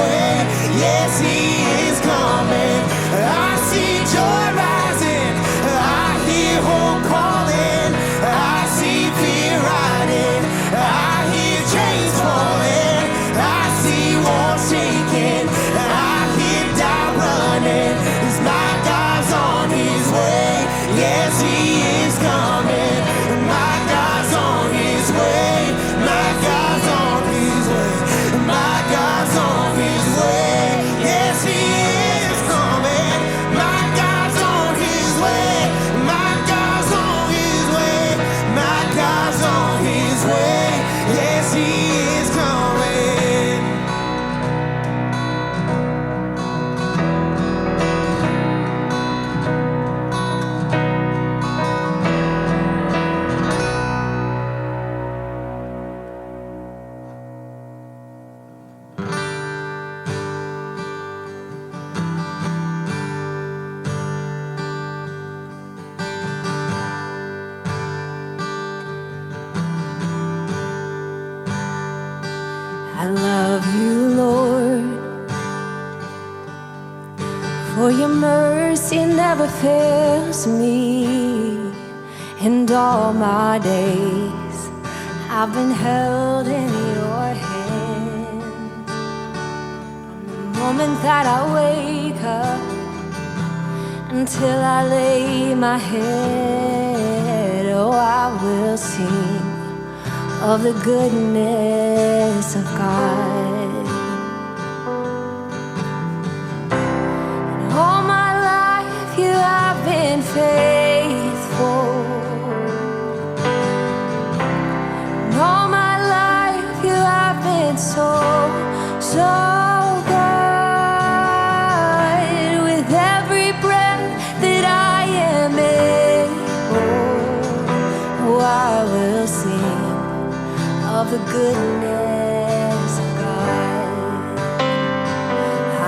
way. Yes, He is coming. I see joy rising. I hear hope calling. I see fear riding. I hear chains falling. I see walls shaking. I hear doubt running. 'Cause my God's on His way. Yes, He is coming. My God's on His way. My God's on His way. My God's on His way. Yes, He is coming. My God's on His way. My God's on His way. My God's on His way. Yes, He is coming. I love you, Lord, for your mercy never fails me. And all my days I've been held in your hand. From the moment that I wake up until I lay my head, oh, I will sing of the goodness of God. And all my life you have been faithful. And all my life you have been so, so good. With every breath that I am able, oh, I will sing of the goodness of God.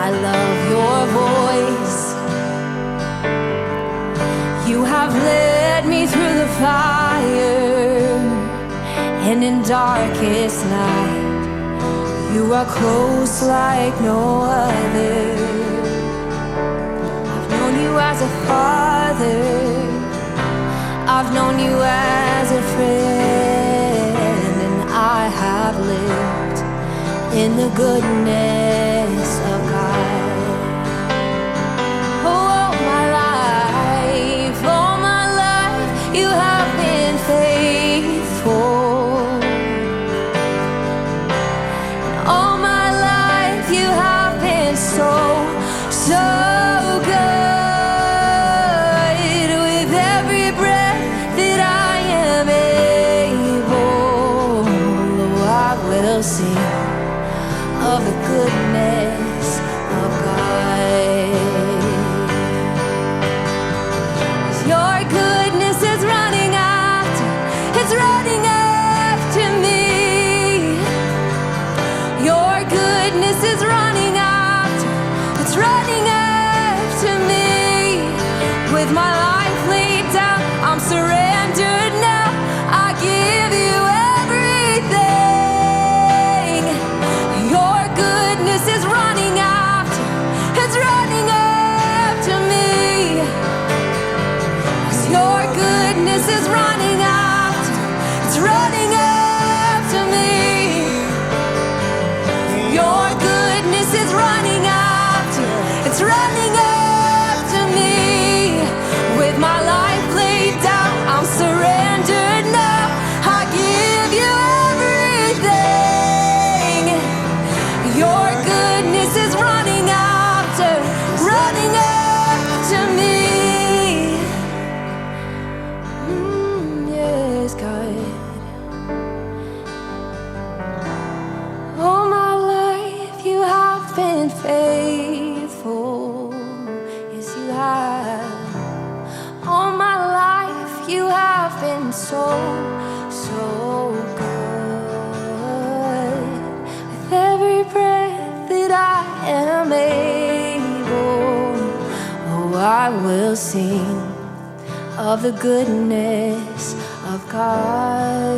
I love your voice. You have led me through the fire, and in darkest night you are close like no other. I've known you as a father. I've known you as a friend. I have lived in the goodness of God. Oh, all my life, you have been faithful. And all my life, you have been so, so good. With every breath that I am able, I will sing of the goodness of God. Your goodness is running after, it's running after me. Your goodness is running after, it's running after me. With my life laid down, I'm surrendered now. I give you everything. Your goodness is running after, it's running after me. 'Cause your goodness is running after, it's running after me. Your goodness is running after, it's running after me. With my life laid down, I'm surrendered now. I give you everything. Your goodness is running after me. Yes, God. All my life you have been faithful. Yes, you have. All my life you have been so, so good. With every breath that I am able, oh, I will sing of the goodness of God.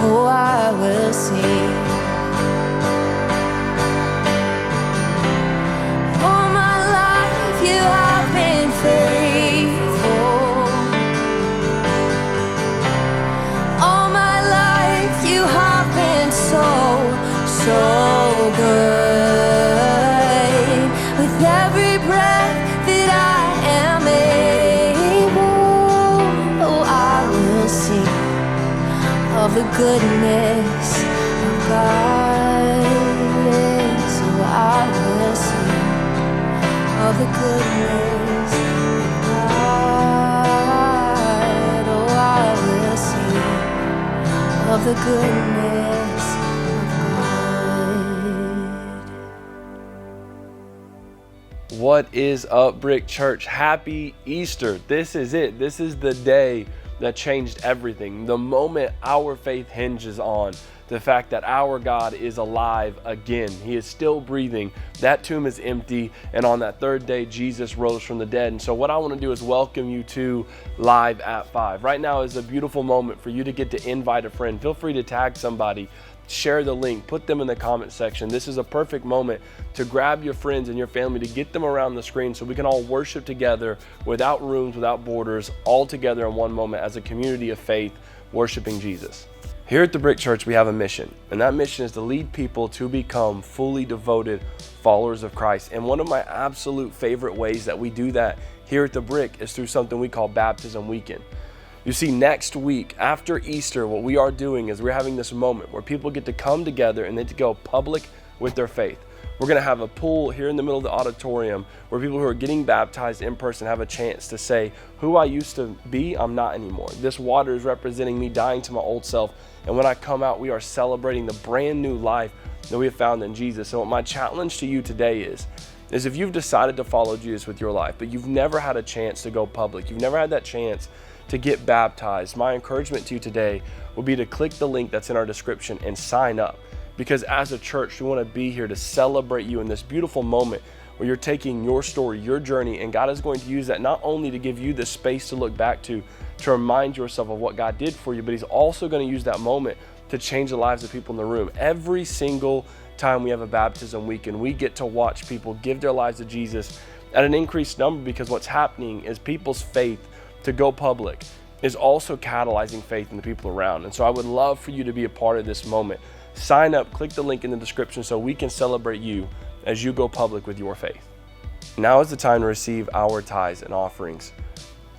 Oh, I will sing. good. With every breath that I am able, oh, I will sing of the goodness of God. So I will sing of the goodness of God. Oh, I will sing of the goodness of God. What is up, Brick Church? Happy Easter. This is it. This is the day that changed everything. The moment our faith hinges on the fact that our God is alive again. He is still breathing. That tomb is empty. And on that third day, Jesus rose from the dead. And so what I want to do is welcome you to Live at 5. Right now is a beautiful moment for you to get to invite a friend. Feel free to tag somebody. Share the link, put them in the comment section. This is a perfect moment to grab your friends and your family, to get them around the screen so we can all worship together without rooms, without borders, all together in one moment as a community of faith, worshiping Jesus. Here at the Brick Church, we have a mission, and that mission is to lead people to become fully devoted followers of Christ. And one of my absolute favorite ways that we do that here at the Brick is through something we call Baptism Weekend. You see, next week, after Easter, what we are doing is we're having this moment where people get to come together and they get to go public with their faith. We're going to have a pool here in the middle of the auditorium where people who are getting baptized in person have a chance to say, who I used to be, I'm not anymore. This water is representing me dying to my old self. And when I come out, we are celebrating the brand new life that we have found in Jesus. So what my challenge to you today is if you've decided to follow Jesus with your life, but you've never had a chance to go public, you've never had that chance to get baptized, my encouragement to you today will be to click the link that's in our description and sign up. Because as a church, we want to be here to celebrate you in this beautiful moment where you're taking your story, your journey, and God is going to use that not only to give you the space to look back to remind yourself of what God did for you, but He's also going to use that moment to change the lives of people in the room. Every single time we have a baptism weekend, we get to watch people give their lives to Jesus at an increased number, because what's happening is people's faith to go public is also catalyzing faith in the people around. And so I would love for you to be a part of this moment. Sign up, click the link in the description so we can celebrate you as you go public with your faith. Now is the time to receive our tithes and offerings.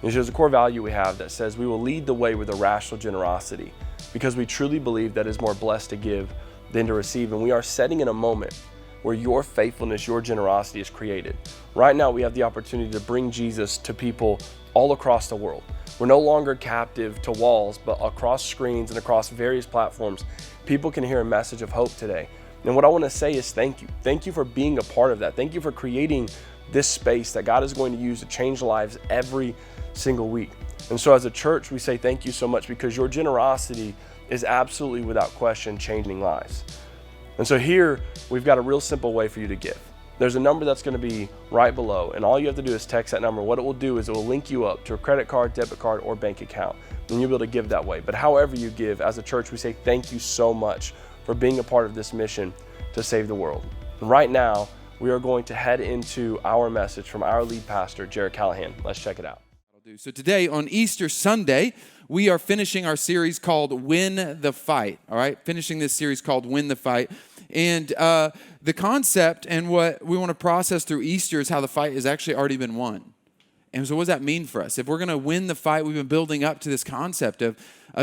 There's a core value we have that says we will lead the way with a rational generosity, because we truly believe that it's more blessed to give than to receive. And we are setting in a moment where your faithfulness, your generosity is created. Right now, we have the opportunity to bring Jesus to people all across the world. We're no longer captive to walls, but across screens and across various platforms, people can hear a message of hope today. And what I want to say is thank you. Thank you for being a part of that. Thank you for creating this space that God is going to use to change lives every single week. And so as a church, we say thank you so much, because your generosity is absolutely, without question, changing lives. And so here, we've got a real simple way for you to give. There's a number that's going to be right below, and all you have to do is text that number. What it will do is it will link you up to a credit card, debit card, or bank account, and you'll be able to give that way. But however you give, as a church, we say thank you so much for being a part of this mission to save the world. And right now, we are going to head into our message from our lead pastor, Callahan. Let's check it out. So today, on Easter Sunday, we are finishing our series called Win the Fight, all right? Finishing this series called Win the Fight. And the concept and what we want to process through Easter is how the fight has actually already been won. And so what does that mean for us? If we're going to win the fight, we've been building up to this concept of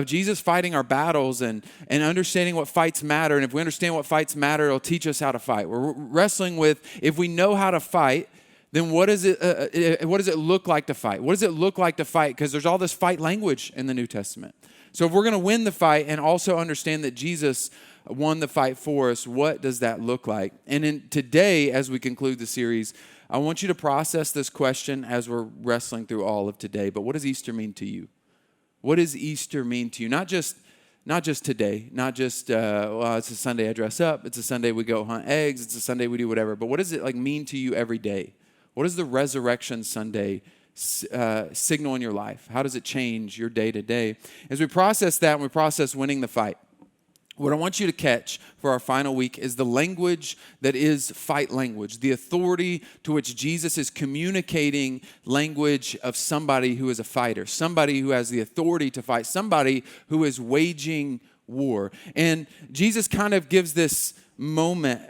Jesus fighting our battles and understanding what fights matter. And if we understand what fights matter, it'll teach us how to fight. We're wrestling with, if we know how to fight, then what does it look like to fight? What does it look like to fight? Because there's all this fight language in the New Testament. So if we're going to win the fight and also understand that Jesus won the fight for us, what does that look like? And today, as we conclude the series, I want you to process this question as we're wrestling through all of today. But what does Easter mean to you? What does Easter mean to you? Not just today, not just, it's a Sunday I dress up, it's a Sunday we go hunt eggs, it's a Sunday we do whatever. But what does it mean to you every day? What does the Resurrection Sunday signal in your life? How does it change your day to day? As we process that and we process winning the fight, what I want you to catch for our final week is the language that is fight language, the authority to which Jesus is communicating language of somebody who is a fighter, somebody who has the authority to fight, somebody who is waging war. And Jesus kind of gives this moment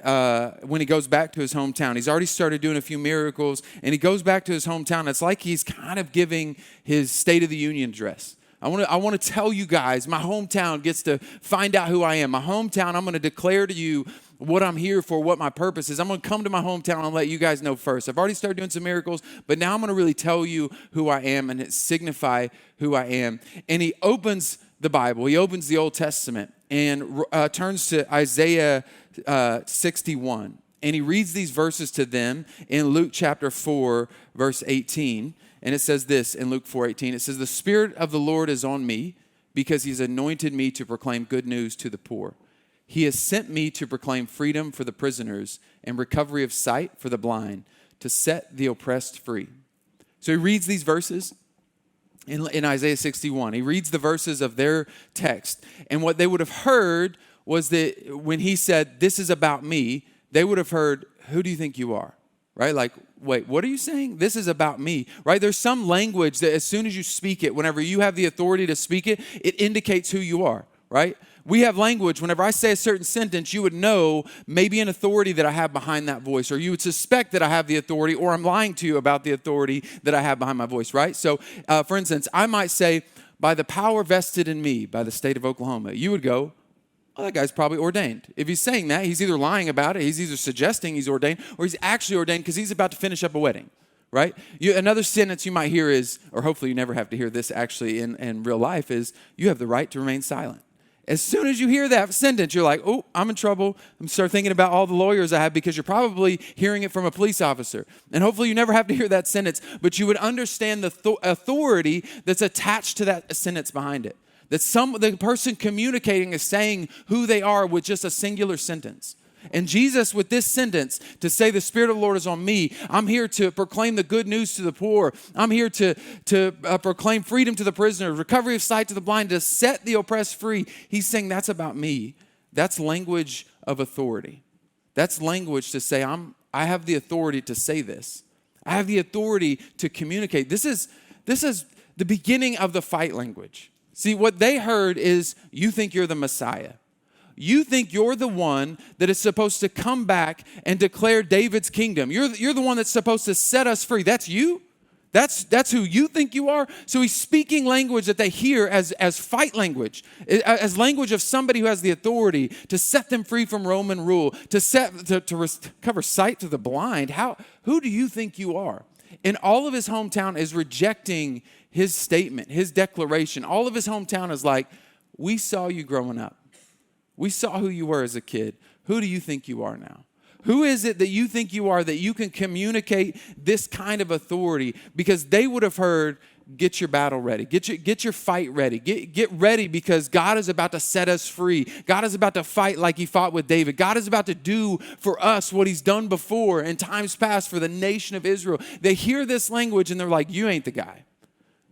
when he goes back to his hometown. He's already started doing a few miracles, and he goes back to his hometown. It's like he's kind of giving his State of the Union address. I want to tell you guys, my hometown gets to find out who I am. My hometown, I'm going to declare to you what I'm here for, what my purpose is. I'm going to come to my hometown and let you guys know first. I've already started doing some miracles, but now I'm going to really tell you who I am and signify who I am. And he opens the Bible. He opens the Old Testament and turns to Isaiah 61. And he reads these verses to them in Luke chapter 4, verse 18. And it says this in Luke 4:18. It says, "The Spirit of the Lord is on me because he's anointed me to proclaim good news to the poor. He has sent me to proclaim freedom for the prisoners and recovery of sight for the blind, to set the oppressed free." So he reads these verses in Isaiah 61. He reads the verses of their text. And what they would have heard was that when he said, "This is about me," they would have heard, "Who do you think you are?" Right? Like, wait, what are you saying? This is about me, right? There's some language that as soon as you speak it, whenever you have the authority to speak it, it indicates who you are, right? We have language. Whenever I say a certain sentence, you would know maybe an authority that I have behind that voice, or you would suspect that I have the authority, or I'm lying to you about the authority that I have behind my voice, right? So, for instance, I might say, "By the power vested in me by the state of Oklahoma," you would go, "Oh, that guy's probably ordained." If he's saying that, he's either lying about it, he's either suggesting he's ordained, or he's actually ordained because he's about to finish up a wedding, right? Another sentence you might hear is, or hopefully you never have to hear this actually in real life, is, "You have the right to remain silent." As soon as you hear that sentence, you're like, "Oh, I'm in trouble." I'm start thinking about all the lawyers I have, because you're probably hearing it from a police officer. And hopefully you never have to hear that sentence, but you would understand the authority that's attached to that sentence behind it. That the person communicating is saying who they are with just a singular sentence. And Jesus, with this sentence, to say, "The Spirit of the Lord is on me. I'm here to proclaim the good news to the poor. I'm here to proclaim freedom to the prisoners, recovery of sight to the blind, to set the oppressed free." He's saying that's about me. That's language of authority. That's language to say, I have the authority to say this. I have the authority to communicate. This is the beginning of the fight language. See, what they heard is, you think you're the Messiah. You think you're the one that is supposed to come back and declare David's kingdom. You're the one that's supposed to set us free. That's you? That's who you think you are? So he's speaking language that they hear as fight language, as language of somebody who has the authority to set them free from Roman rule, to recover sight to the blind. Who do you think you are? And all of his hometown is rejecting his statement, his declaration. All of his hometown is like, "We saw you growing up. We saw who you were as a kid. Who do you think you are now? Who is it that you think you are that you can communicate this kind of authority?" Because they would have heard, "Get your battle ready. Get your fight ready. Get ready, because God is about to set us free. God is about to fight like he fought with David. God is about to do for us what he's done before in times past for the nation of Israel." They hear this language and they're like, "You ain't the guy.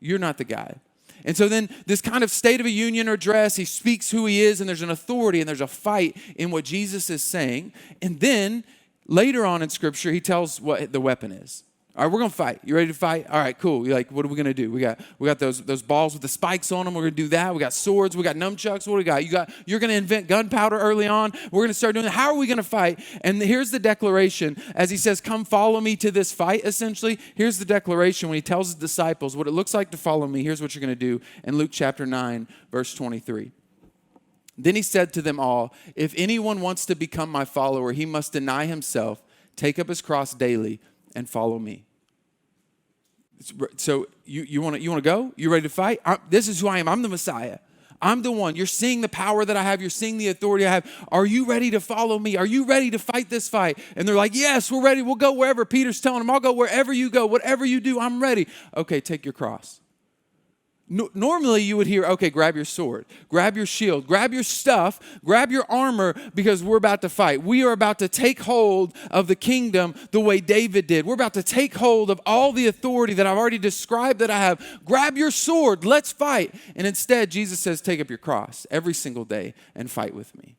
You're not the guy." And so then this kind of State of a Union address, he speaks who he is, and there's an authority and there's a fight in what Jesus is saying. And then later on in Scripture, he tells what the weapon is. All right, we're going to fight. You ready to fight? All right, cool. You're like, what are we going to do? We got those balls with the spikes on them. We're going to do that. We got swords. We got nunchucks. What do we got? You're going to invent gunpowder early on. We're going to start doing that. How are we going to fight? And here's the declaration. As he says, "Come follow me to this fight," essentially, here's the declaration when he tells his disciples what it looks like to follow me. Here's what you're going to do in Luke chapter 9, verse 23. "Then he said to them all, 'If anyone wants to become my follower, he must deny himself, take up his cross daily, and follow me.'" So you want to go? You ready to fight? This is who I am. I'm the Messiah. I'm the one. You're seeing the power that I have. You're seeing the authority I have. Are you ready to follow me? Are you ready to fight this fight? And they're like, "Yes, we're ready. We'll go wherever." Peter's telling them, "I'll go wherever you go. Whatever you do, I'm ready." "Okay, take your cross." Normally you would hear, "Okay, grab your sword, grab your shield, grab your stuff, grab your armor, because we're about to fight. We are about to take hold of the kingdom the way David did. We're about to take hold of all the authority that I've already described that I have. Grab your sword, let's fight." And instead, Jesus says, "Take up your cross every single day and fight with me.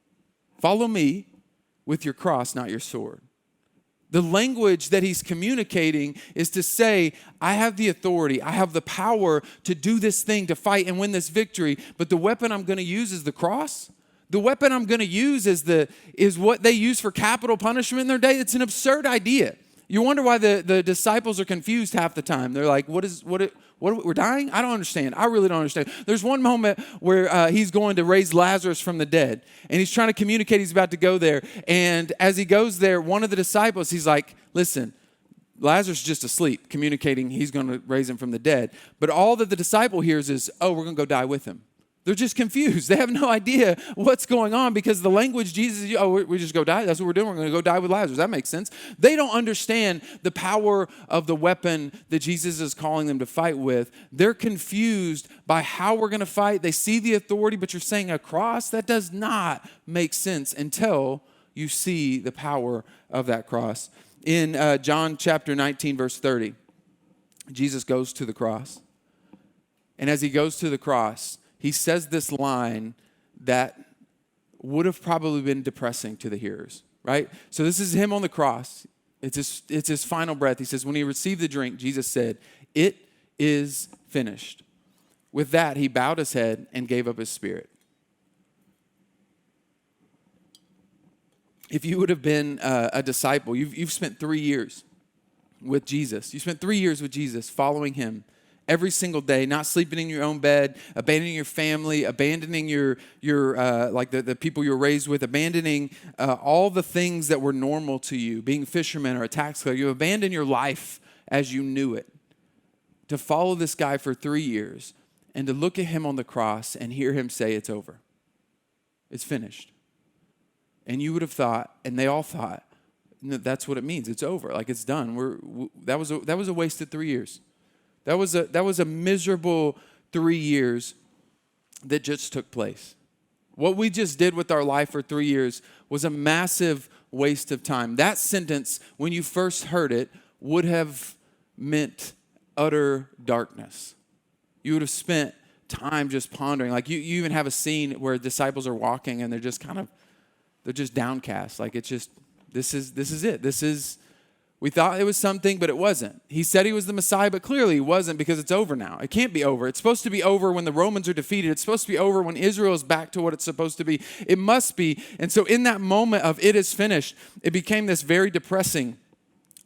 Follow me with your cross, not your sword." The language that he's communicating is to say, I have the authority, I have the power to do this thing, to fight and win this victory, but the weapon I'm going to use is the cross. the weapon I'm going to use is what they use for capital punishment in their day. It's an absurd idea. You wonder why the disciples are confused half the time. They're like, what we're dying? I don't understand. I really don't understand. There's one moment where he's going to raise Lazarus from the dead, and he's trying to communicate he's about to go there. And as he goes there, one of the disciples, he's like, listen, Lazarus is just asleep, communicating he's going to raise him from the dead. But all that the disciple hears is, oh, we're going to go die with him. They're just confused. They have no idea what's going on because the language Jesus, we just go die. That's what we're doing. We're going to go die with Lazarus. That makes sense. They don't understand the power of the weapon that Jesus is calling them to fight with. They're confused by how we're going to fight. They see the authority, but you're saying a cross? That does not make sense until you see the power of that cross. In John chapter 19, verse 30, Jesus goes to the cross. And as he goes to the cross, he says this line that would have probably been depressing to the hearers, right? So this is him on the cross. It's his final breath. He says, when he received the drink, Jesus said, "It is finished." With that, he bowed his head and gave up his spirit. If you would have been a disciple, you've spent 3 years with Jesus. You spent 3 years with Jesus, following him every single day, not sleeping in your own bed, abandoning your family, abandoning your like the people you were raised with, abandoning all the things that were normal to you, being a fisherman or a tax collector. You abandoned your life as you knew it to follow this guy for 3 years and to look at him on the cross and hear him say, "It's over. It's finished." And you would have thought, and they all thought, that's what it means. It's over. Like, it's done. That was a wasted 3 years. That was a miserable 3 years that just took place. What we just did with our life for 3 years was a massive waste of time. That sentence, when you first heard it, would have meant utter darkness. You would have spent time just pondering. Like you even have a scene where disciples are walking and they're just downcast. Like it's just, this is it. We thought it was something, but it wasn't. He said he was the Messiah, but clearly he wasn't because it's over now. It can't be over. It's supposed to be over when the Romans are defeated. It's supposed to be over when Israel is back to what it's supposed to be. It must be. And so in that moment of "it is finished," it became this very depressing,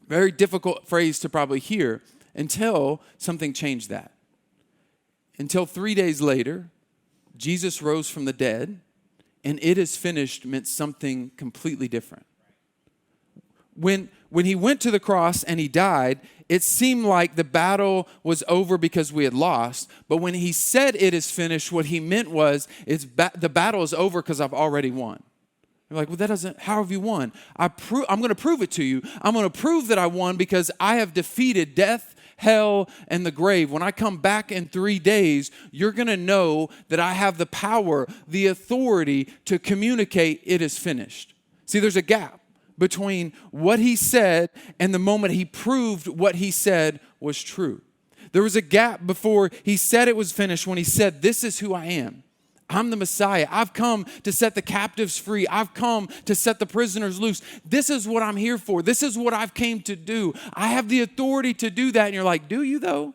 very difficult phrase to probably hear until something changed that. Until 3 days later, Jesus rose from the dead, and "it is finished" meant something completely different. When he went to the cross and he died, it seemed like the battle was over because we had lost. But when he said "it is finished," what he meant was the battle is over because I've already won. You're like, well, how have you won? I'm going to prove it to you. I'm going to prove that I won because I have defeated death, hell, and the grave. When I come back in 3 days, you're going to know that I have the power, the authority to communicate "it is finished." See, there's a gap between what he said and the moment he proved what he said was true. There was a gap before he said it was finished when he said, "This is who I am. I'm the Messiah. I've come to set the captives free. I've come to set the prisoners loose. This is what I'm here for. This is what I've came to do. I have the authority to do that." And you're like, do you though?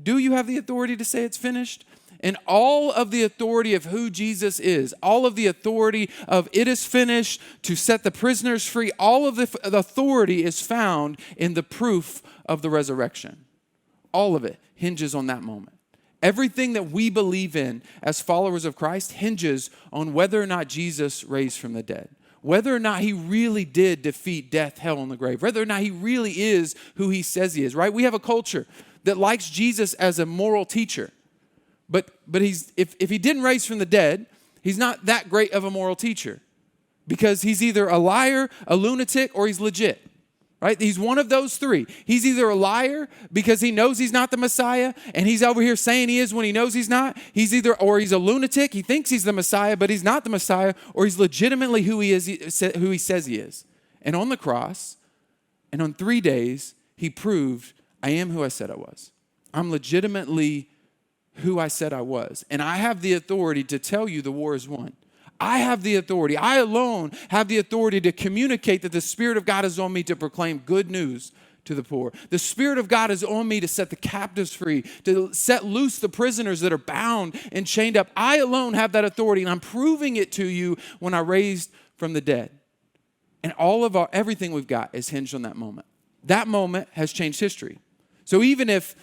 Do you have the authority to say it's finished? And all of the authority of who Jesus is, all of the authority of "it is finished," to set the prisoners free, all of the authority is found in the proof of the resurrection. All of it hinges on that moment. Everything that we believe in as followers of Christ hinges on whether or not Jesus raised from the dead, whether or not he really did defeat death, hell, and the grave, whether or not he really is who he says he is, right? We have a culture that likes Jesus as a moral teacher. But if he didn't raise from the dead, he's not that great of a moral teacher because he's either a liar, a lunatic, or he's legit, right? He's one of those three. He's either a liar because he knows he's not the Messiah and he's over here saying he is when he knows he's not. Or he's a lunatic. He thinks he's the Messiah, but he's not the Messiah, or he's legitimately who he is, who he says he is. And on the cross, and on 3 days, he proved, I am who I said I was. I'm legitimately who I said I was. And I have the authority to tell you the war is won. I have the authority. I alone have the authority to communicate that the Spirit of God is on me to proclaim good news to the poor. The Spirit of God is on me to set the captives free, to set loose the prisoners that are bound and chained up. I alone have that authority, and I'm proving it to you when I raised from the dead. And everything we've got is hinged on that moment. That moment has changed history. So even if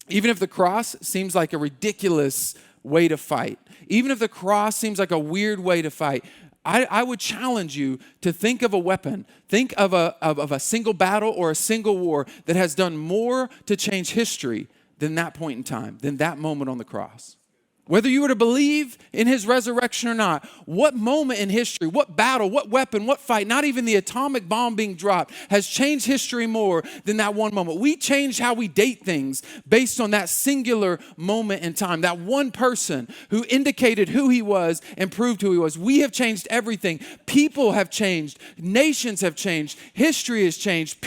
the cross seems like a ridiculous way to fight, even if the cross seems like a weird way to fight, I would challenge you to think of a weapon, think of a single battle or a single war that has done more to change history than that point in time, than that moment on the cross. Whether you were to believe in his resurrection or not, what moment in history, what battle, what weapon, what fight, not even the atomic bomb being dropped, has changed history more than that one moment? We change how we date things based on that singular moment in time, that one person who indicated who he was and proved who he was. We have changed everything. People have changed. Nations have changed. History has changed.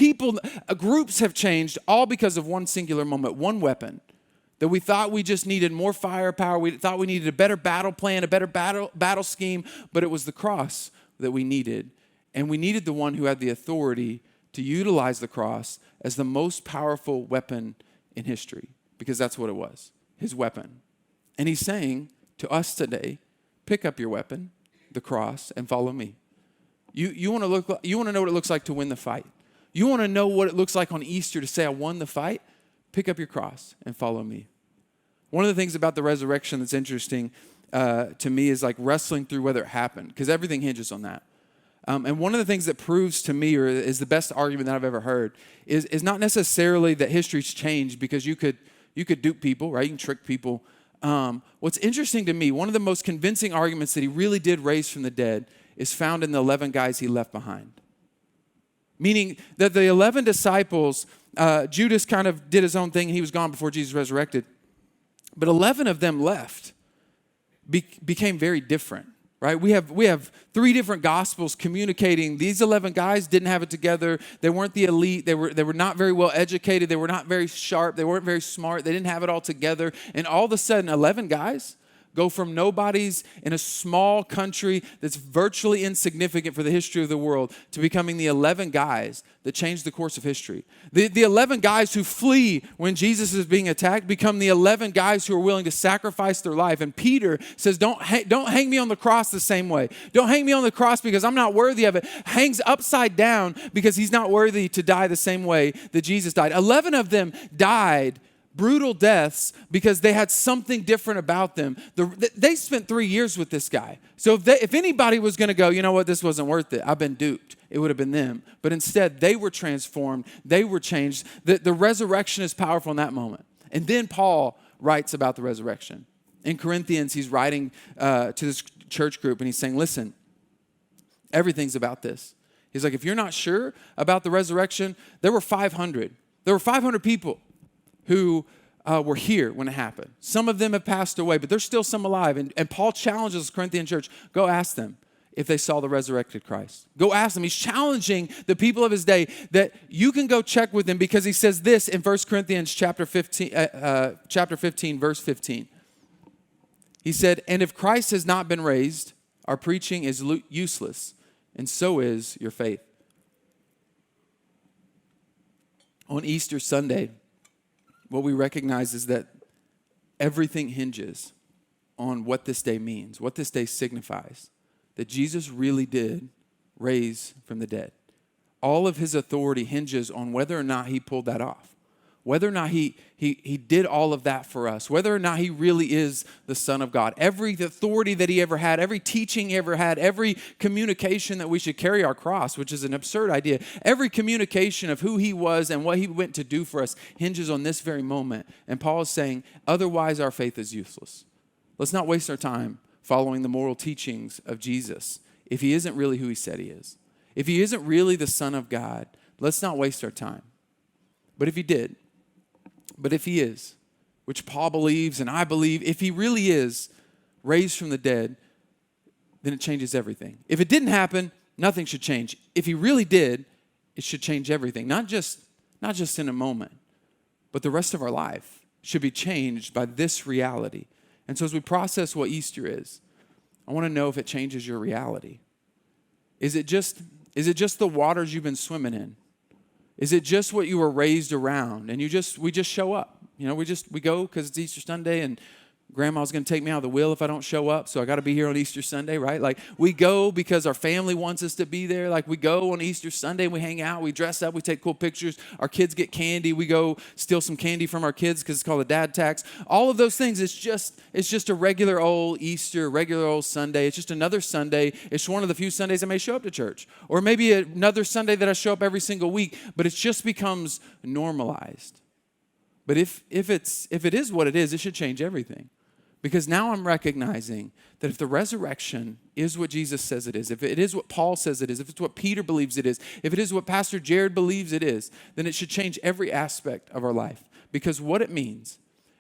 Groups have changed, all because of one singular moment, one weapon. That we thought we just needed more firepower. We thought we needed a better battle plan, a better battle scheme, but it was the cross that we needed. And we needed the one who had the authority to utilize the cross as the most powerful weapon in history, because that's what it was, his weapon. And he's saying to us today, pick up your weapon, the cross, and follow me. You want to know what it looks like to win the fight. You want to know what it looks like on Easter to say, I won the fight? Pick up your cross and follow me. One of the things about the resurrection that's interesting to me is like wrestling through whether it happened, because everything hinges on that. And one of the things that proves to me, or is the best argument that I've ever heard, is not necessarily that history's changed, because you could dupe people, right? You can trick people. What's interesting to me, one of the most convincing arguments that he really did raise from the dead is found in the 11 guys he left behind. Meaning that the 11 disciples, Judas kind of did his own thing. He was gone before Jesus resurrected. But 11 of them left, became very different, right? We have 3 different gospels communicating. These 11 guys didn't have it together. They weren't the elite. They were not very well educated. They were not very sharp. They weren't very smart. They didn't have it all together. And all of a sudden, 11 guys go from nobodies in a small country that's virtually insignificant for the history of the world to becoming the 11 guys that changed the course of history. The 11 guys who flee when Jesus is being attacked become the 11 guys who are willing to sacrifice their life. And Peter says, don't hang me on the cross the same way. Don't hang me on the cross because I'm not worthy of it. Hangs upside down because he's not worthy to die the same way that Jesus died. 11 of them died brutal deaths because they had something different about them. They spent 3 years with this guy. So if anybody was going to go, you know what, this wasn't worth it, I've been duped, it would have been them. But instead, they were transformed. They were changed. The resurrection is powerful in that moment. And then Paul writes about the resurrection. In Corinthians, he's writing to this church group, and he's saying, listen, everything's about this. He's like, if you're not sure about the resurrection, there were 500. There were 500 people who were here when it happened. Some of them have passed away, but there's still some alive. And Paul challenges the Corinthian church, go ask them if they saw the resurrected Christ. Go ask them. He's challenging the people of his day that you can go check with them, because he says this in 1 Corinthians chapter 15, verse 15. He said, and if Christ has not been raised, our preaching is useless, and so is your faith. On Easter Sunday, what we recognize is that everything hinges on what this day means, what this day signifies, that Jesus really did raise from the dead. All of his authority hinges on whether or not he pulled that off, whether or not he did all of that for us, whether or not he really is the Son of God. Every authority that he ever had, every teaching he ever had, every communication that we should carry our cross, which is an absurd idea, every communication of who he was and what he went to do for us hinges on this very moment. And Paul is saying, otherwise our faith is useless. Let's not waste our time following the moral teachings of Jesus if he isn't really who he said he is. If he isn't really the Son of God, let's not waste our time. But if he did, but if he is, which Paul believes and I believe, if he really is raised from the dead, then it changes everything. If it didn't happen, nothing should change. If he really did, it should change everything. Not just in a moment, but the rest of our life should be changed by this reality. And so as we process what Easter is, I want to know if it changes your reality. Is it just the waters you've been swimming in? Is it just what you were raised around and we just show up? We go because it's Easter Sunday and Grandma's going to take me out of the will if I don't show up, so I got to be here on Easter Sunday, right? Like, we go because our family wants us to be there. Like, we go on Easter Sunday, we hang out, we dress up, we take cool pictures. Our kids get candy. We go steal some candy from our kids because it's called a dad tax. All of those things, it's just a regular old Easter, regular old Sunday. It's just another Sunday. It's one of the few Sundays I may show up to church. Or maybe another Sunday that I show up every single week, but it just becomes normalized. But if it is what it is, it should change everything. Because now I'm recognizing that if the resurrection is what Jesus says it is, if it is what Paul says it is, if it's what Peter believes it is, if it is what Pastor Jared believes it is, then it should change every aspect of our life. Because what it means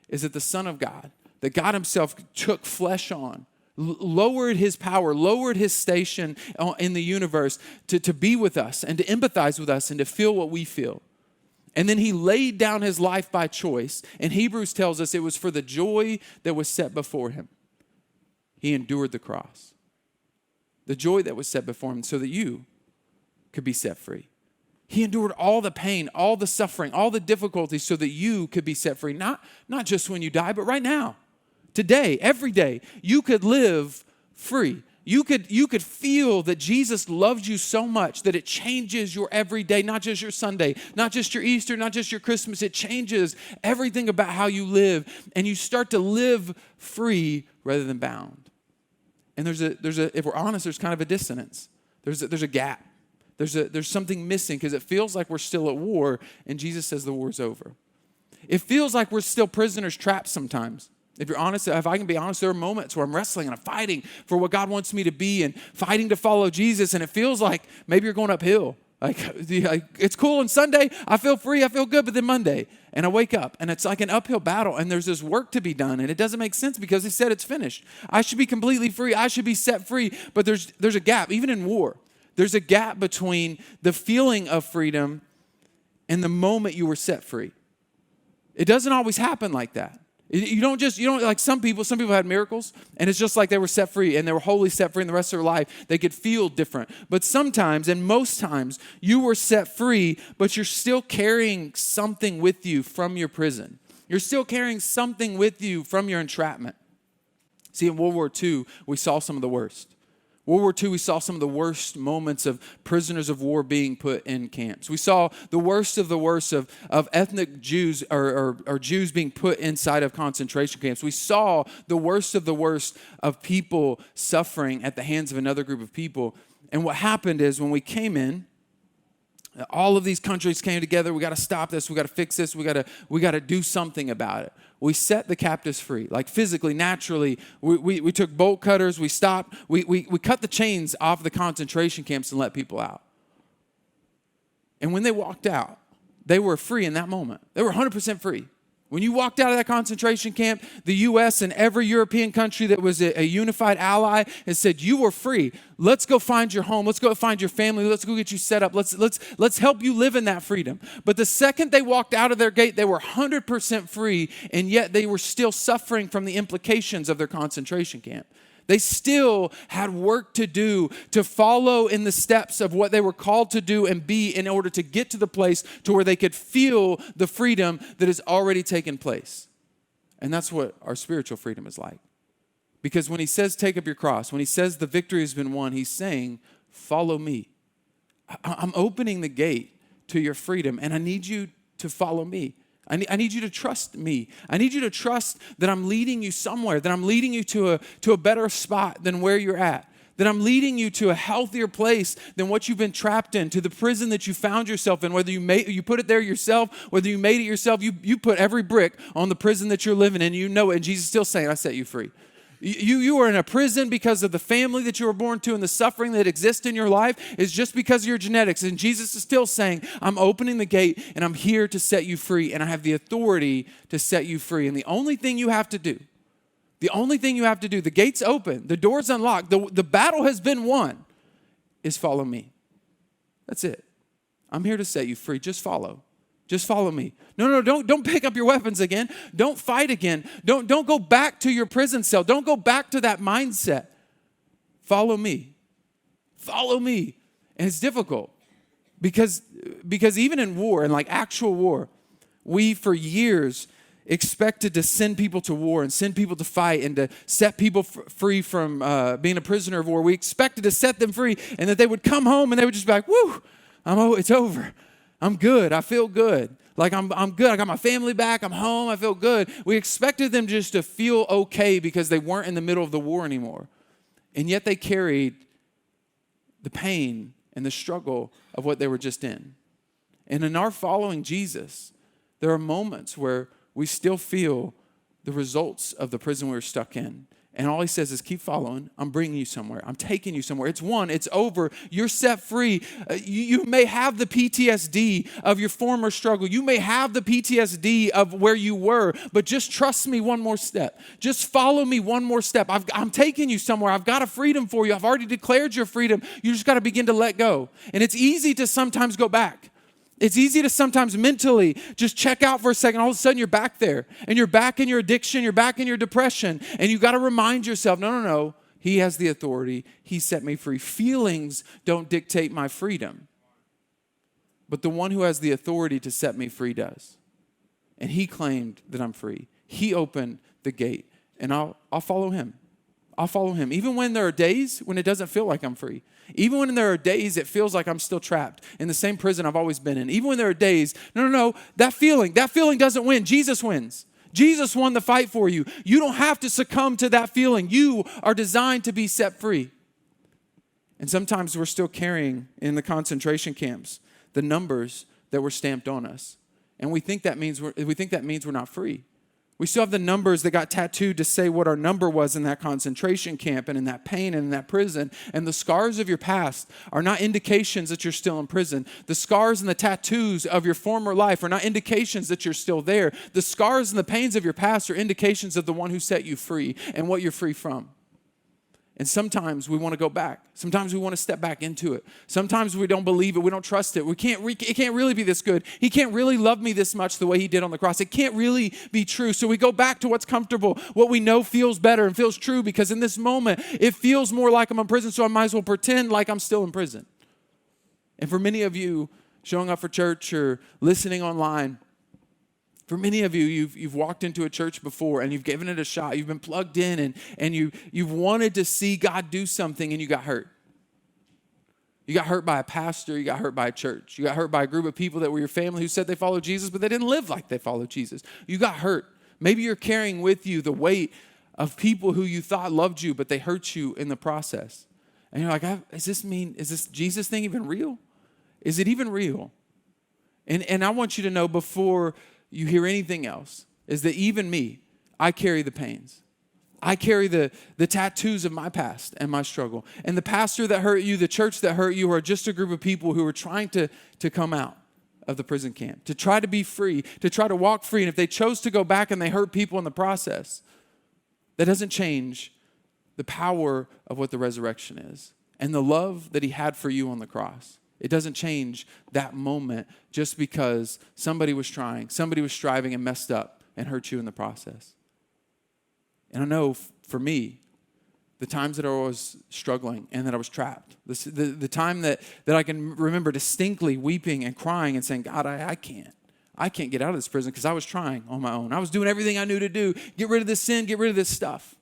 is that the Son of God, that God himself took flesh on, lowered his power, lowered his station in the universe to be with us and to empathize with us and to feel what we feel. And then he laid down his life by choice. And Hebrews tells us it was for the joy that was set before him. He endured the cross. The joy that was set before him so that you could be set free. He endured all the pain, all the suffering, all the difficulties so that you could be set free. Not just when you die, but right now. Today, every day, you could live free. You could feel that Jesus loves you so much that it changes your everyday, not just your Sunday, not just your Easter, not just your Christmas. It changes everything about how you live, and you start to live free rather than bound. And there's a if we're honest, there's kind of a dissonance. There's a gap. There's something missing because it feels like we're still at war, and Jesus says the war's over. It feels like we're still prisoners trapped sometimes. If you're honest, if I can be honest, there are moments where I'm wrestling and I'm fighting for what God wants me to be and fighting to follow Jesus, and it feels like maybe you're going uphill. Like it's cool on Sunday, I feel free, I feel good, but then Monday, and I wake up, and it's like an uphill battle, and there's this work to be done, and it doesn't make sense because he said it's finished. I should be completely free, I should be set free, but there's a gap, even in war. There's a gap between the feeling of freedom and the moment you were set free. It doesn't always happen like that. You don't like some people had miracles and it's just like they were set free and they were wholly set free in the rest of their life. They could feel different. But sometimes, and most times, you were set free, but you're still carrying something with you from your prison. You're still carrying something with you from your entrapment. See, in World War II, we saw some of the worst. World War II, we saw some of the worst moments of prisoners of war being put in camps. We saw the worst of ethnic Jews or Jews being put inside of concentration camps. We saw the worst of people suffering at the hands of another group of people. And what happened is when we came in, all of these countries came together. We got to stop this. We got to fix this. We got to do something about it. We set the captives free, like physically, naturally. We took bolt cutters. We stopped. We cut the chains off the concentration camps and let people out. And when they walked out, they were free in that moment. They were 100% free. When you walked out of that concentration camp, the U.S. and every European country that was a unified ally has said, you were free. Let's go find your home. Let's go find your family. Let's go get you set up. Let's help you live in that freedom. But the second they walked out of their gate, they were 100% free, and yet they were still suffering from the implications of their concentration camp. They still had work to do to follow in the steps of what they were called to do and be in order to get to the place to where they could feel the freedom that has already taken place. And that's what our spiritual freedom is like. Because when he says, take up your cross, when he says the victory has been won, he's saying, follow me. I'm opening the gate to your freedom, and I need you to follow me. I need you to trust me. I need you to trust that I'm leading you somewhere, that I'm leading you to a better spot than where you're at, that I'm leading you to a healthier place than what you've been trapped in, to the prison that you found yourself in, whether you put it there yourself, whether you made it yourself, you put every brick on the prison that you're living in, you know it, and Jesus is still saying, I set you free. You are in a prison because of the family that you were born to, and the suffering that exists in your life is just because of your genetics. And Jesus is still saying, I'm opening the gate and I'm here to set you free, and I have the authority to set you free. And the only thing you have to do, the gate's open, the door's unlocked, the battle has been won, is follow me. That's it. I'm here to set you free. Just follow. Just follow me. No, don't pick up your weapons again. Don't fight again. Don't go back to your prison cell. Don't go back to that mindset. Follow me. Follow me. And it's difficult because Because even in war, and like actual war, we for years expected to send people to war and send people to fight and to set people free from being a prisoner of war. We expected to set them free and that they would come home and they would just be like, woo, it's over. I'm good. I feel good. Like I'm good. I got my family back. I'm home. I feel good. We expected them just to feel okay because they weren't in the middle of the war anymore. And yet they carried the pain and the struggle of what they were just in. And in our following Jesus, there are moments where we still feel the results of the prison we were stuck in. And all he says is, keep following. I'm bringing you somewhere. I'm taking you somewhere. It's won. It's over. You're set free. You may have the PTSD of your former struggle. You may have the PTSD of where you were, but just trust me one more step. Just follow me one more step. I'm taking you somewhere. I've got a freedom for you. I've already declared your freedom. You just got to begin to let go. And it's easy to sometimes go back. It's easy to sometimes mentally just check out for a second. All of a sudden, you're back there. And you're back in your addiction. You're back in your depression. And you got to remind yourself, no. He has the authority. He set me free. Feelings don't dictate my freedom. But the one who has the authority to set me free does. And he claimed that I'm free. He opened the gate. And I'll follow him. I'll follow him. Even when there are days when it doesn't feel like I'm free. Even when there are days it feels like I'm still trapped in the same prison I've always been in. Even when there are days, no, that feeling doesn't win. Jesus wins. Jesus won the fight for you. You don't have to succumb to that feeling. You are designed to be set free. And sometimes we're still carrying in the concentration camps the numbers that were stamped on us. And we think that means we're not free. We still have the numbers that got tattooed to say what our number was in that concentration camp and in that pain and in that prison. And the scars of your past are not indications that you're still in prison. The scars and the tattoos of your former life are not indications that you're still there. The scars and the pains of your past are indications of the one who set you free and what you're free from. And sometimes we want to go back. Sometimes we want to step back into it. Sometimes we don't believe it. We don't trust it. It can't really be this good. He can't really love me this much the way he did on the cross. It can't really be true. So we go back to what's comfortable, what we know feels better and feels true, because in this moment, it feels more like I'm in prison, so I might as well pretend like I'm still in prison. And for many of you showing up for church or listening online, for many of you, you've walked into a church before and you've given it a shot. You've been plugged in and you've wanted to see God do something and you got hurt. You got hurt by a pastor. You got hurt by a church. You got hurt by a group of people that were your family who said they followed Jesus, but they didn't live like they followed Jesus. You got hurt. Maybe you're carrying with you the weight of people who you thought loved you, but they hurt you in the process. And you're like, is this Jesus thing even real? Is it even real? And I want you to know before you hear anything else, is that even me, I carry the pains. I carry the tattoos of my past and my struggle. And the pastor that hurt you, the church that hurt you, are just a group of people who are trying to come out of the prison camp, to try to be free, to try to walk free. And if they chose to go back and they hurt people in the process, that doesn't change the power of what the resurrection is and the love that he had for you on the cross. It doesn't change that moment just because somebody was trying, somebody was striving and messed up and hurt you in the process. And I know for me, the times that I was struggling and that I was trapped, the time that I can remember distinctly weeping and crying and saying, God, I can't get out of this prison because I was trying on my own. I was doing everything I knew to do, get rid of this sin, get rid of this stuff.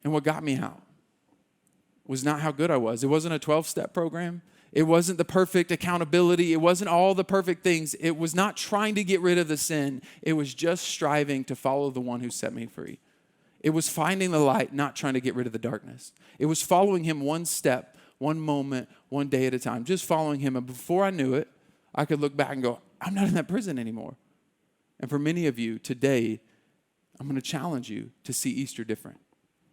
And what got me out was not how good I was. It wasn't a 12-step program. It wasn't the perfect accountability. It wasn't all the perfect things. It was not trying to get rid of the sin. It was just striving to follow the one who set me free. It was finding the light, not trying to get rid of the darkness. It was following him one step, one moment, one day at a time, just following him. And before I knew it, I could look back and go, I'm not in that prison anymore. And for many of you today, I'm going to challenge you to see Easter different,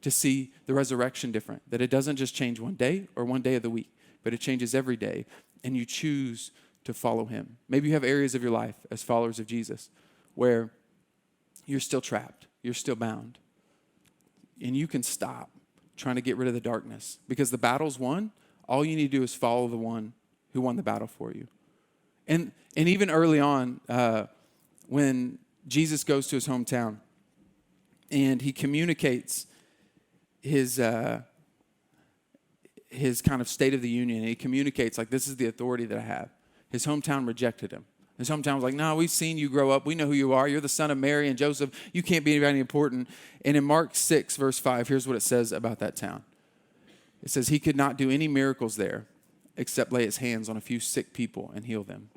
to see the resurrection different, that it doesn't just change one day or one day of the week, but it changes every day, and you choose to follow him. Maybe you have areas of your life as followers of Jesus where you're still trapped, you're still bound, and you can stop trying to get rid of the darkness because the battle's won. All you need to do is follow the one who won the battle for you. And even early on, when Jesus goes to his hometown and he communicates his kind of state of the union, and he communicates like, this is the authority that I have. His hometown rejected him. His hometown was like, no, we've seen you grow up. We know who you are. You're the son of Mary and Joseph. You can't be anybody important. And in Mark 6, verse 5, here's what it says about that town. It says, he could not do any miracles there except lay his hands on a few sick people and heal them.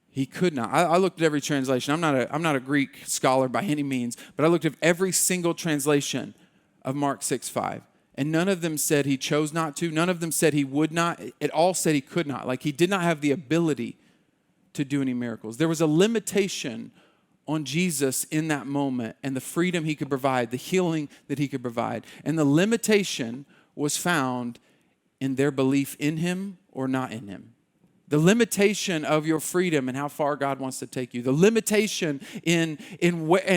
He could not. I looked at every translation. I'm not a Greek scholar by any means, but I looked at every single translation of Mark 6:5. And none of them said he chose not to. None of them said he would not. It all said he could not. Like he did not have the ability to do any miracles. There was a limitation on Jesus in that moment and the freedom he could provide, the healing that he could provide. And the limitation was found in their belief in him or not in him. The limitation of your freedom and how far God wants to take you. The limitation in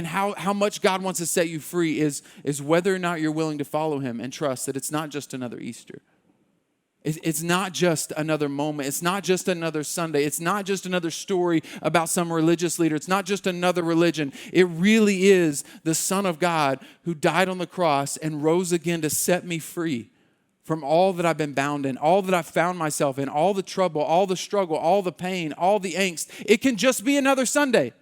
how much God wants to set you free is whether or not you're willing to follow him and trust that it's not just another Easter. It's not just another moment. It's not just another Sunday. It's not just another story about some religious leader. It's not just another religion. It really is the Son of God who died on the cross and rose again to set me free from all that I've been bound in, all that I've found myself in, all the trouble, all the struggle, all the pain, all the angst. It can just be another Sunday.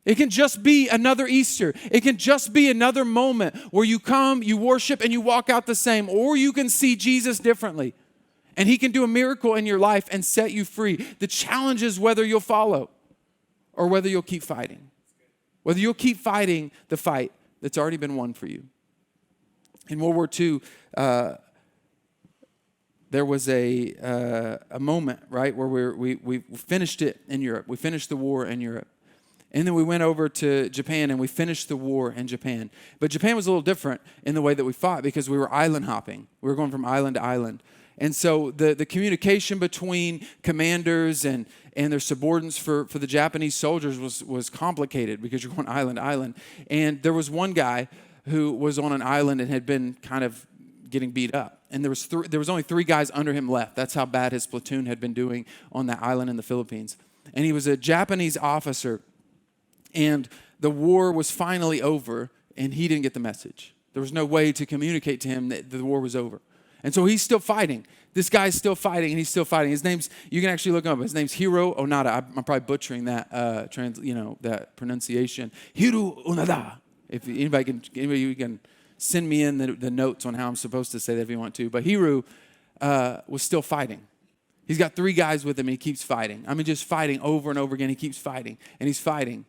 It can just be another Easter. It can just be another moment where you come, you worship, and you walk out the same. Or you can see Jesus differently. And he can do a miracle in your life and set you free. The challenge is whether you'll follow or whether you'll keep fighting. Whether you'll keep fighting the fight that's already been won for you. In World War II, there was a moment, right, where we finished it in Europe. We finished the war in Europe. And then we went over to Japan and we finished the war in Japan. But Japan was a little different in the way that we fought because we were island hopping. We were going from island to island. And so the communication between commanders and their subordinates for the Japanese soldiers was complicated because you're going island to island. And there was one guy who was on an island and had been kind of getting beat up. And there was only 3 guys under him left. That's how bad his platoon had been doing on that island in the Philippines. And he was a Japanese officer. And the war was finally over, and he didn't get the message. There was no way to communicate to him that the war was over. And so he's still fighting. This guy's still fighting, and he's still fighting. His name's, you can actually look him up. His name's Hiro Onada. I'm probably butchering that that pronunciation. Hiro Onada. If anybody can send me in the notes on how I'm supposed to say that if you want to. But Hiro was still fighting. He's got 3 guys with him, and he keeps fighting. I mean, just fighting over and over again. He keeps fighting, and he's fighting.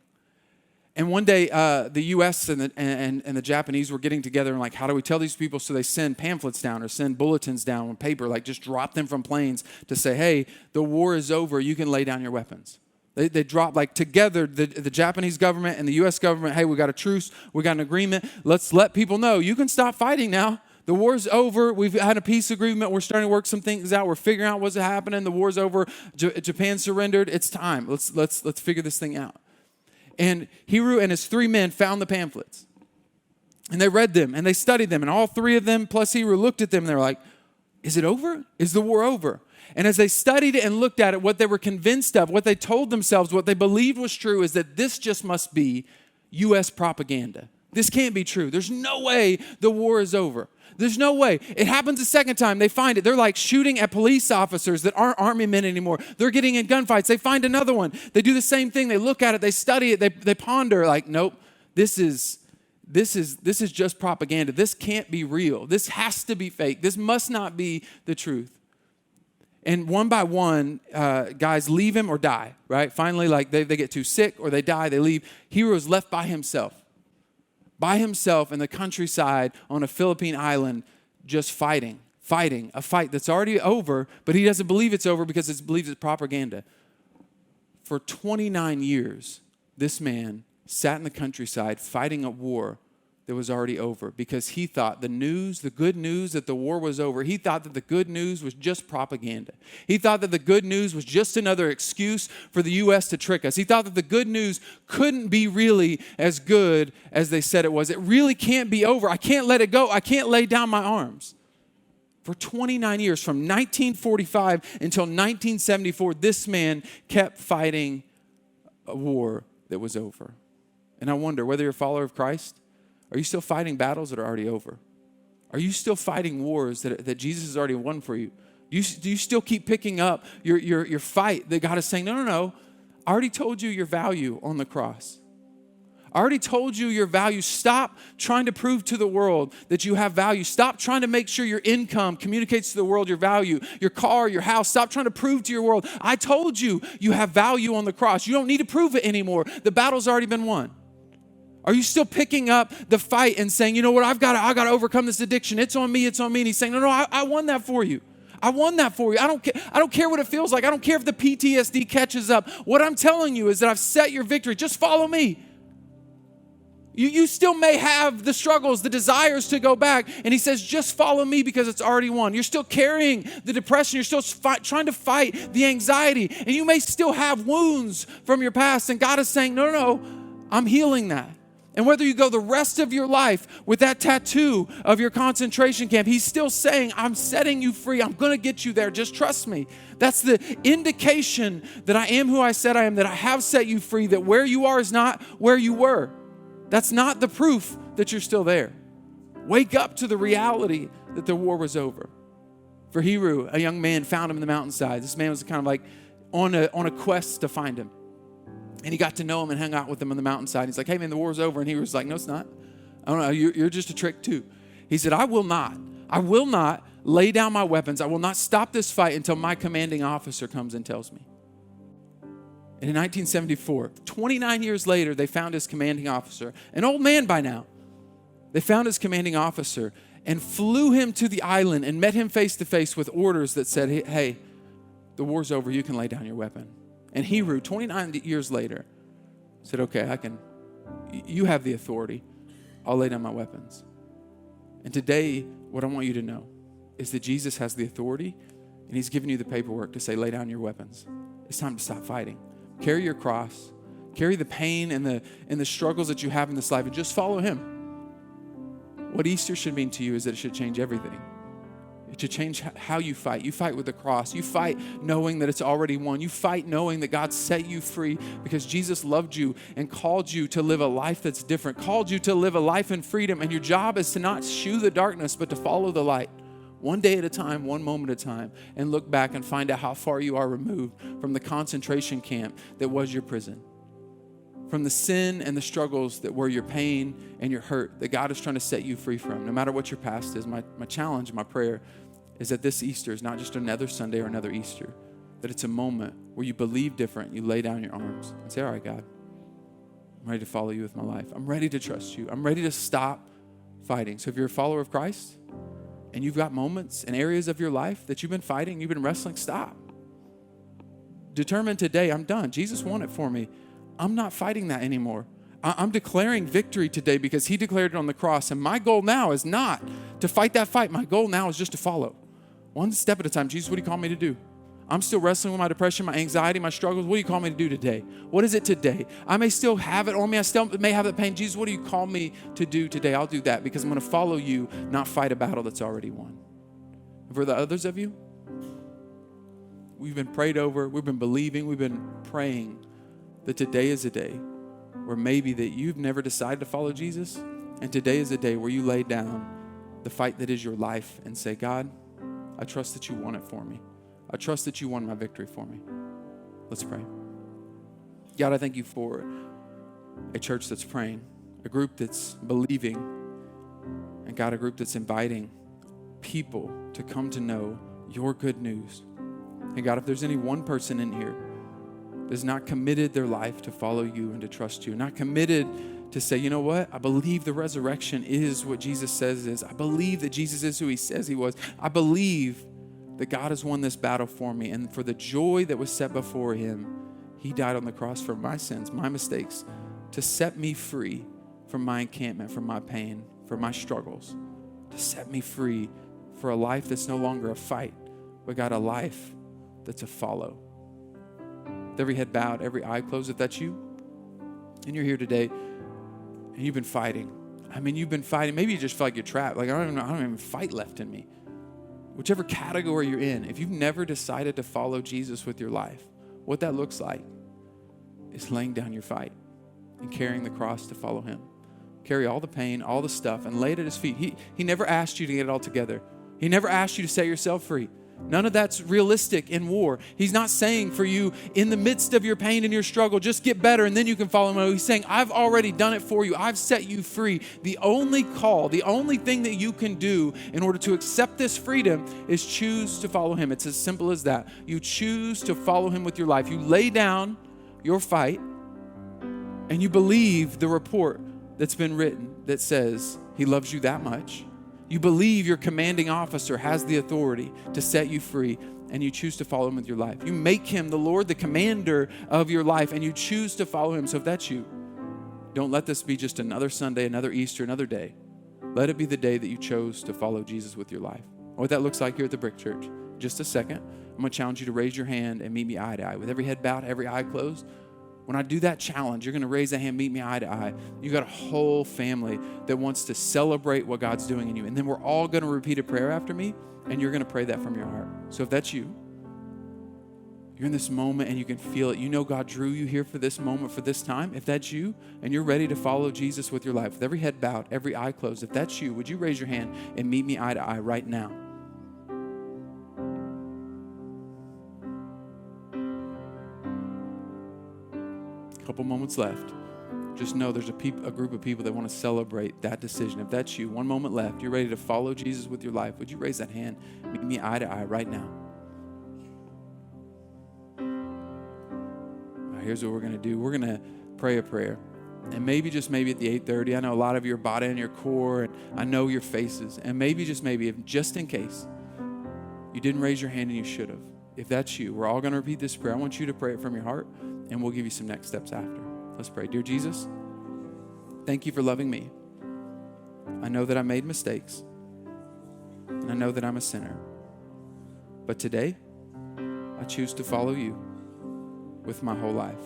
And one day, the U.S. and the Japanese were getting together and like, how do we tell these people? So they send pamphlets down or send bulletins down on paper, like just drop them from planes to say, hey, the war is over. You can lay down your weapons. They drop like together, the Japanese government and the U.S. government, hey, we got a truce. We got an agreement. Let's let people know you can stop fighting now. The war's over. We've had a peace agreement. We're starting to work some things out. We're figuring out what's happening. The war's over. Japan surrendered. It's time. Let's figure this thing out. And Hiro and his 3 men found the pamphlets. And they read them and they studied them. And all 3 of them plus Hiro looked at them and they were like, is it over? Is the war over? And as they studied it and looked at it, what they were convinced of, what they told themselves, what they believed was true is that this just must be U.S. propaganda. This can't be true. There's no way the war is over. There's no way. It happens a second time. They find it. They're like shooting at police officers that aren't army men anymore. They're getting in gunfights. They find another one. They do the same thing. They look at it. They study it. They ponder like, nope, this is just propaganda. This can't be real. This has to be fake. This must not be the truth. And one by one, guys leave him or die, right? Finally, like they get too sick or they die, they leave. Hiro's left by himself in the countryside on a Philippine island, just fighting a fight that's already over, but he doesn't believe it's over because he believes it's propaganda. For 29 years, this man sat in the countryside fighting a war that was already over because he thought the good news that the war was over, he thought that the good news was just propaganda. He thought that the good news was just another excuse for the U.S. to trick us. He thought that the good news couldn't be really as good as they said it was. It really can't be over. I can't let it go. I can't lay down my arms. For 29 years, from 1945 until 1974, this man kept fighting a war that was over. And I wonder, whether you're a follower of Christ, are you still fighting battles that are already over? Are you still fighting wars that Jesus has already won for you? Do you still keep picking up your fight that God is saying, no. I already told you your value on the cross. I already told you your value. Stop trying to prove to the world that you have value. Stop trying to make sure your income communicates to the world your value, your car, your house. Stop trying to prove to your world. I told you you have value on the cross. You don't need to prove it anymore. The battle's already been won. Are you still picking up the fight and saying, you know what, I got to overcome this addiction. It's on me. And he's saying, no, I won that for you. I won that for you. I don't care what it feels like. I don't care if the PTSD catches up. What I'm telling you is that I've set your victory. Just follow me. You still may have the struggles, the desires to go back. And he says, just follow me because it's already won. You're still carrying the depression. You're still trying to fight the anxiety. And you may still have wounds from your past. And God is saying, no, I'm healing that. And whether you go the rest of your life with that tattoo of your concentration camp, he's still saying, I'm setting you free. I'm going to get you there. Just trust me. That's the indication that I am who I said I am, that I have set you free, that where you are is not where you were. That's not the proof that you're still there. Wake up to the reality that the war was over. For Hebrew, a young man found him in the mountainside. This man was kind of like on a quest to find him. And he got to know him and hung out with him on the mountainside. He's like, hey man, the war's over. And he was like, no, it's not. I don't know, you're just a trick too. He said, I will not lay down my weapons. I will not stop this fight until my commanding officer comes and tells me. And in 1974, 29 years later, they found his commanding officer, an old man by now. They found his commanding officer and flew him to the island and met him face to face with orders that said, hey, the war's over. You can lay down your weapon. And Hebrew, 29 years later, said, okay, you have the authority. I'll lay down my weapons. And today, what I want you to know is that Jesus has the authority, and he's given you the paperwork to say, lay down your weapons. It's time to stop fighting. Carry your cross. Carry the pain and the struggles that you have in this life, and just follow him. What Easter should mean to you is that it should change everything. It should change how you fight. You fight with the cross. You fight knowing that it's already won. You fight knowing that God set you free because Jesus loved you and called you to live a life that's different, called you to live a life in freedom. And your job is to not shun the darkness, but to follow the light. One day at a time, one moment at a time, and look back and find out how far you are removed from the concentration camp that was your prison, from the sin and the struggles that were your pain and your hurt that God is trying to set you free from. No matter what your past is, my challenge, my prayer is that this Easter is not just another Sunday or another Easter, that it's a moment where you believe different, you lay down your arms and say, all right, God, I'm ready to follow you with my life. I'm ready to trust you. I'm ready to stop fighting. So if you're a follower of Christ and you've got moments and areas of your life that you've been fighting, you've been wrestling, stop. Determine today, I'm done. Jesus won it for me. I'm not fighting that anymore. I'm declaring victory today because he declared it on the cross. And my goal now is not to fight that fight. My goal now is just to follow. One step at a time. Jesus, what do you call me to do? I'm still wrestling with my depression, my anxiety, my struggles. What do you call me to do today? What is it today? I may still have it on me. I still may have that pain. Jesus, what do you call me to do today? I'll do that because I'm going to follow you, not fight a battle that's already won. And for the others of you, we've been prayed over. We've been believing. We've been praying that today is a day where maybe that you've never decided to follow Jesus. And today is a day where you lay down the fight that is your life and say, God, I trust that you won it for me. I trust that you won my victory for me. Let's pray. God, I thank you for a church that's praying, a group that's believing, and God, a group that's inviting people to come to know your good news. And God, if there's any one person in here that's not committed their life to follow you and to trust you, not committed to say, you know what? I believe the resurrection is what Jesus says it is. I believe that Jesus is who he says he was. I believe that God has won this battle for me. And for the joy that was set before him, he died on the cross for my sins, my mistakes, to set me free from my encampment, from my pain, from my struggles, to set me free for a life that's no longer a fight, but God, a life that's a follow. With every head bowed, every eye closed, if that's you, and you're here today, and you've been fighting. I mean, you've been fighting. Maybe you just feel like you're trapped. Like, I don't even fight left in me. Whichever category you're in, if you've never decided to follow Jesus with your life, what that looks like is laying down your fight and carrying the cross to follow him. Carry all the pain, all the stuff, and lay it at his feet. He never asked you to get it all together. He never asked you to set yourself free. None of that's realistic in war. He's not saying for you in the midst of your pain and your struggle, just get better and then you can follow him. He's saying, I've already done it for you. I've set you free. The only call, the only thing that you can do in order to accept this freedom is choose to follow him. It's as simple as that. You choose to follow him with your life. You lay down your fight and you believe the report that's been written that says he loves you that much. You believe your commanding officer has the authority to set you free, and you choose to follow him with your life. You make him the Lord, the commander of your life, and you choose to follow him. So if that's you, don't let this be just another Sunday, another Easter, another day. Let it be the day that you chose to follow Jesus with your life. What that looks like here at the Brick Church. Just a second, I'm going to challenge you to raise your hand and meet me eye to eye. With every head bowed, every eye closed. When I do that challenge, you're going to raise a hand, meet me eye to eye. You got a whole family that wants to celebrate what God's doing in you. And then we're all going to repeat a prayer after me, and you're going to pray that from your heart. So if that's you, you're in this moment and you can feel it. You know God drew you here for this moment, for this time. If that's you, and you're ready to follow Jesus with your life, with every head bowed, every eye closed, if that's you, would you raise your hand and meet me eye to eye right now? Couple moments left. Just know there's a group of people that want to celebrate that decision. If that's you, one moment left, you're ready to follow Jesus with your life, would you raise that hand, meet me eye to eye right now? Here's what we're going to do. We're going to pray a prayer. And maybe, just maybe at the 8:30, I know a lot of you are bought in your core, and I know your faces. And maybe, just maybe, if just in case you didn't raise your hand and you should have, if that's you, we're all going to repeat this prayer. I want you to pray it from your heart, and we'll give you some next steps after. Let's pray. Dear Jesus, thank you for loving me. I know that I made mistakes, and I know that I'm a sinner. But today, I choose to follow you with my whole life.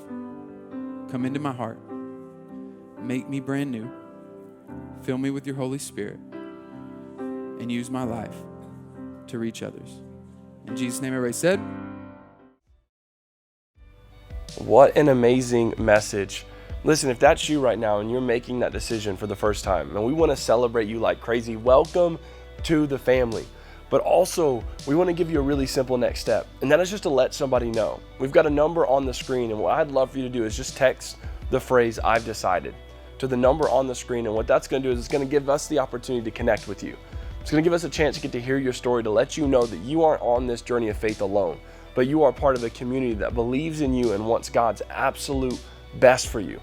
Come into my heart. Make me brand new. Fill me with your Holy Spirit, and use my life to reach others. In Jesus' name, everybody said. What an amazing message. Listen, if that's you right now and you're making that decision for the first time, and we want to celebrate you like crazy, welcome to the family. But also, we want to give you a really simple next step, and that is just to let somebody know. We've got a number on the screen, and what I'd love for you to do is just text the phrase, I've decided, to the number on the screen. And what that's going to do is it's going to give us the opportunity to connect with you. It's going to give us a chance to get to hear your story, to let you know that you aren't on this journey of faith alone, but you are part of a community that believes in you and wants God's absolute best for you.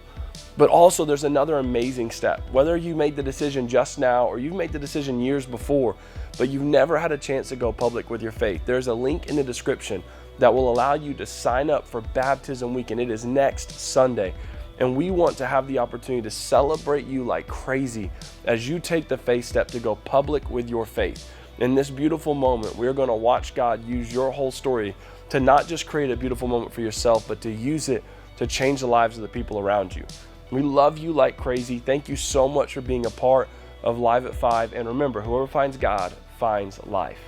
But also, there's another amazing step. Whether you made the decision just now or you've made the decision years before, but you've never had a chance to go public with your faith, there's a link in the description that will allow you to sign up for Baptism Weekend. It is next Sunday. And we want to have the opportunity to celebrate you like crazy as you take the faith step to go public with your faith. In this beautiful moment, we're going to watch God use your whole story to not just create a beautiful moment for yourself, but to use it to change the lives of the people around you. We love you like crazy. Thank you so much for being a part of Live at 5. And remember, whoever finds God finds life.